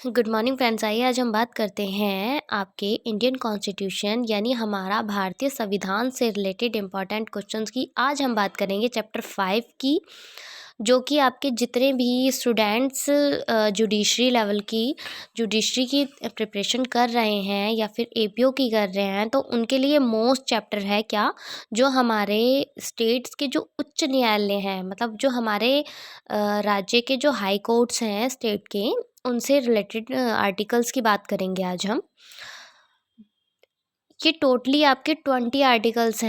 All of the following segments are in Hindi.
Good morning friends. आइए आज हम बात करते हैं आपके इंडियन कॉन्स्टिट्यूशन यानी हमारा भारतीय संविधान से रिलेटेड इम्पॉर्टेंट क्वेश्चंस की। आज हम बात करेंगे चैप्टर 5 की, जो कि आपके जितने भी स्टूडेंट्स जुडिशरी की प्रिपरेशन कर रहे हैं या फिर एपीओ की कर रहे हैं, तो उनके लिए मोस्ट चैप्टर है क्या, जो हमारे स्टेट्स के जो उच्च न्यायालय हैं, मतलब जो हमारे राज्य के जो हाई कोर्ट्स हैं स्टेट के, उनसे रिलेटेड आर्टिकल्स की बात करेंगे आज हम। ये टोटली आपके 21 आर्टिकल्स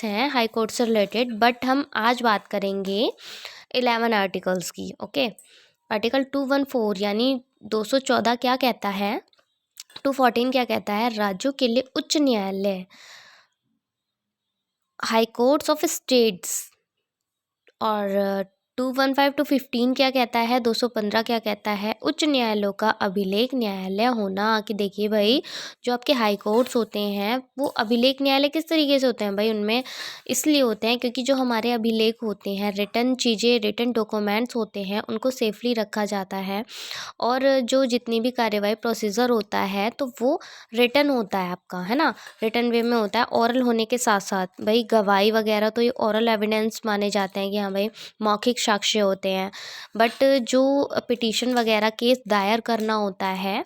हैं हाई कोर्ट से रिलेटेड, बट हम आज बात करेंगे 11 आर्टिकल्स की। ओके, आर्टिकल 214 यानी 214 क्या कहता है, 214 क्या कहता है, राज्यों के लिए उच्च न्यायालय, हाई कोर्ट्स ऑफ स्टेट्स। और 215 टू 15 क्या कहता है, 215 क्या कहता है, उच्च न्यायालयों का अभिलेख न्यायालय होना। कि देखिए भाई, जो आपके हाई कोर्ट्स होते हैं वो अभिलेख न्यायालय किस तरीके से होते हैं भाई, उनमें इसलिए होते हैं क्योंकि जो हमारे अभिलेख होते हैं, रिटन डॉक्यूमेंट्स होते हैं, उनको सेफली रखा जाता है। और जो जितनी भी कार्यवाही प्रोसीजर होता है तो वो रिटन होता है आपका, है ना, रिटन वे में होता है। ओरल होने के साथ साथ भाई गवाही वगैरह तो ये ओरल एविडेंस माने जाते हैं कि हाँ भाई मौखिक साक्ष्य होते हैं। बट जो पिटीशन वगैरह केस दायर करना होता है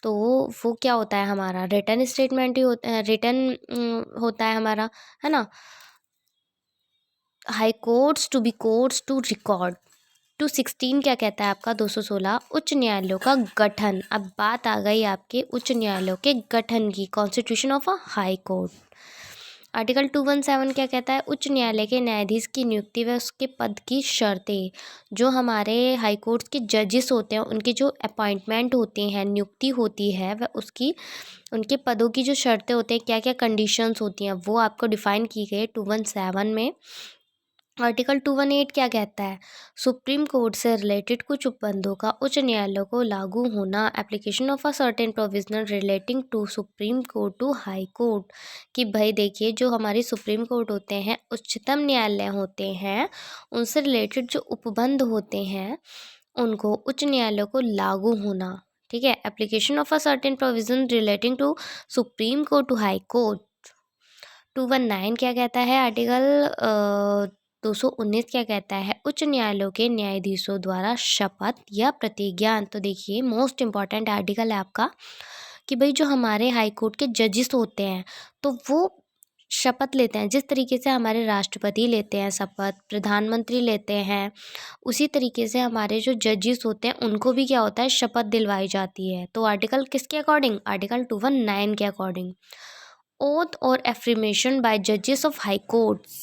तो वो क्या होता है, हमारा रिटन स्टेटमेंट ही होता है हमारा, है ना। High courts to be courts to record. 216 क्या कहता है आपका, 216 उच्च न्यायालयों का गठन। अब बात आ गई आपके उच्च न्यायालयों के गठन की, constitution of a high court. Article 217 क्या कहता है, उच्च न्यायालय के न्यायाधीश की नियुक्ति व उसके पद की शर्तें। जो हमारे हाई कोर्ट के जजेस होते हैं उनकी जो अपॉइंटमेंट होती हैं, नियुक्ति होती है, वह उसकी उनके पदों की जो शर्तें होती हैं, क्या क्या कंडीशंस होती हैं, वो आपको डिफाइन की गई 217 में। आर्टिकल 218 क्या कहता है, सुप्रीम कोर्ट से रिलेटेड कुछ उपबंधों का उच्च न्यायालयों को लागू होना। Application of a certain provisional relating to Supreme Court to High Court. कि भाई देखिए, जो हमारी सुप्रीम कोर्ट होते हैं, उच्चतम न्यायालय होते हैं, उनसे रिलेटेड जो उपबंध होते हैं उनको उच्च न्यायालयों को लागू होना। ठीक है, application of a certain provision relating to Supreme Court to High Court. 219 क्या कहता है, आर्टिकल 219 क्या कहता है, उच्च न्यायालयों के न्यायाधीशों द्वारा शपथ या प्रतिज्ञा। तो देखिए, मोस्ट इम्पॉर्टेंट आर्टिकल है आपका कि भाई जो हमारे हाई कोर्ट के जजेस होते हैं तो वो शपथ लेते हैं, जिस तरीके से हमारे राष्ट्रपति लेते हैं शपथ, प्रधानमंत्री लेते हैं, उसी तरीके से हमारे जो जजेस होते हैं उनको भी क्या होता है, शपथ दिलवाई जाती है। तो आर्टिकल किसके अकॉर्डिंग, आर्टिकल 219 के अकॉर्डिंग। ओथ और एफ्रीमेशन बाय जजेस ऑफ हाई कोर्ट्स।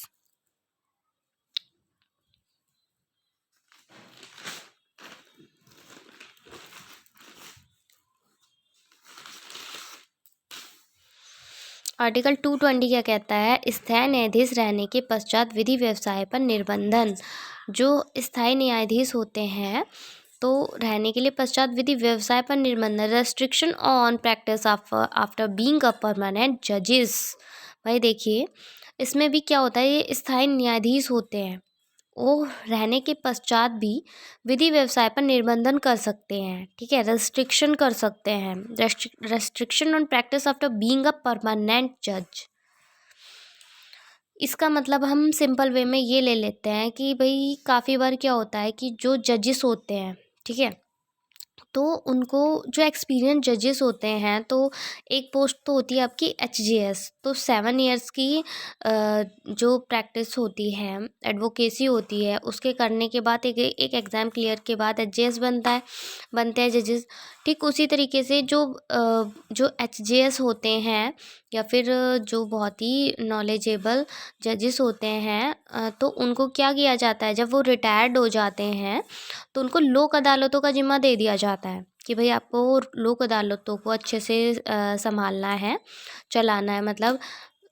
आर्टिकल 220 क्या कहता है, स्थायी न्यायाधीश रहने के पश्चात विधि व्यवसाय पर निर्बंधन। जो स्थायी न्यायाधीश होते हैं तो रहने के लिए पश्चात विधि व्यवसाय पर निर्बंधन, restriction on practice after being a permanent जजेस। भाई देखिए, इसमें भी क्या होता है, ये स्थायी न्यायाधीश होते हैं, वो रहने के पश्चात भी विधि व्यवसाय पर निर्बंधन कर सकते हैं। ठीक है, रेस्ट्रिक्शन कर सकते हैं, restriction on practice after being a permanent जज। इसका मतलब हम सिंपल वे में ये ले लेते हैं कि भाई काफ़ी बार क्या होता है कि जो जजेस होते हैं, ठीक है, तो उनको जो एक्सपीरियंस जजेस होते हैं, तो एक पोस्ट तो होती है आपकी एचजीएस, तो 7 इयर्स की जो प्रैक्टिस होती है, एडवोकेसी होती है, उसके करने के बाद एक एग्ज़ाम क्लियर के बाद एचजीएस बनते हैं जजेस। ठीक उसी तरीके से जो एचजीएस होते हैं या फिर जो बहुत ही नॉलेजेबल जजेस होते हैं, तो उनको क्या किया जाता है, जब वो रिटायर्ड हो जाते हैं तो उनको लोक अदालतों का जिम्मा दे दिया जाता है कि भाई आपको लोक अदालतों को अच्छे से संभालना है, चलाना है, मतलब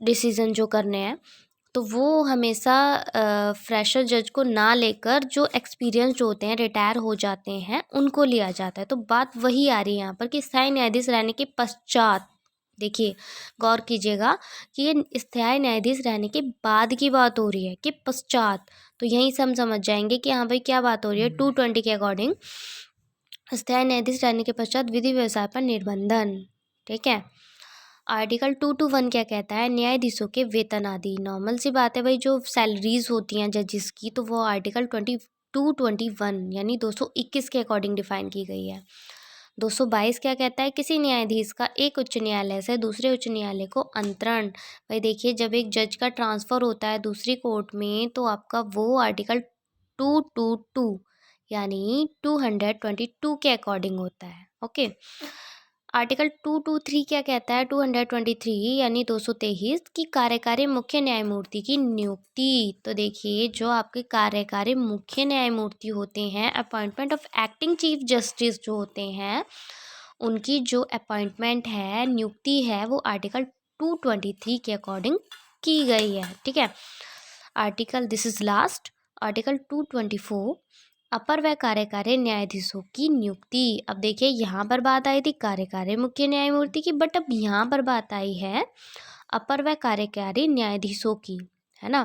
डिसीज़न जो करने हैं। तो वो हमेशा फ्रेशर जज को ना लेकर जो एक्सपीरियंस्ड होते हैं, रिटायर हो जाते हैं, उनको लिया जाता है। तो बात वही आ रही है यहाँ पर कि स्थायी न्यायाधीश रहने के पश्चात, देखिए गौर कीजिएगा कि ये स्थायी न्यायाधीश रहने के बाद की बात हो रही है कि पश्चात। तो यहीं से हम समझ जाएंगे कि हाँ भाई क्या बात हो रही है 220 के अकॉर्डिंग। अस्थायी न्यायाधीश रहने के पश्चात विधि व्यवसाय पर निर्बंधन। ठीक है। आर्टिकल 221 क्या कहता है? न्यायाधीशों के वेतन आदि। नॉर्मल सी बात है भाई, जो सैलरीज होती हैं जजेस की, तो वो आर्टिकल 221 यानी 221 के अकॉर्डिंग डिफाइन की गई है। 222 क्या कहता है? किसी न्यायाधीश का एक उच्च न्यायालय से दूसरे उच्च न्यायालय को अंतरण। भाई देखिए, जब एक जज का ट्रांसफ़र होता है दूसरी कोर्ट में, तो आपका वो आर्टिकल 222 यानी 222 के अकॉर्डिंग होता है। ओके। आर्टिकल 223 क्या कहता है? 223 यानी 223 की कार्यकारी मुख्य न्यायमूर्ति की नियुक्ति। तो देखिए, जो आपके कार्यकारी मुख्य न्यायमूर्ति होते हैं, appointment of acting chief justice जो होते हैं, उनकी जो अपॉइंटमेंट है, नियुक्ति है, वो आर्टिकल 223 के अकॉर्डिंग की गई है। ठीक है। Article, this is last, article 224 अपर व कार्यकारी न्यायाधीशों की नियुक्ति। अब देखिए, यहाँ पर बात आई थी कार्यकारी मुख्य न्यायमूर्ति की, बट अब यहाँ पर बात आई है अपर व कार्यकारी न्यायाधीशों की, है ना।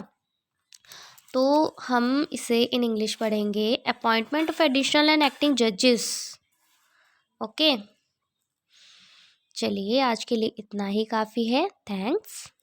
तो हम इसे इन इंग्लिश पढ़ेंगे, appointment of additional and acting जजेस। ओके, चलिए आज के लिए इतना ही काफ़ी है। थैंक्स।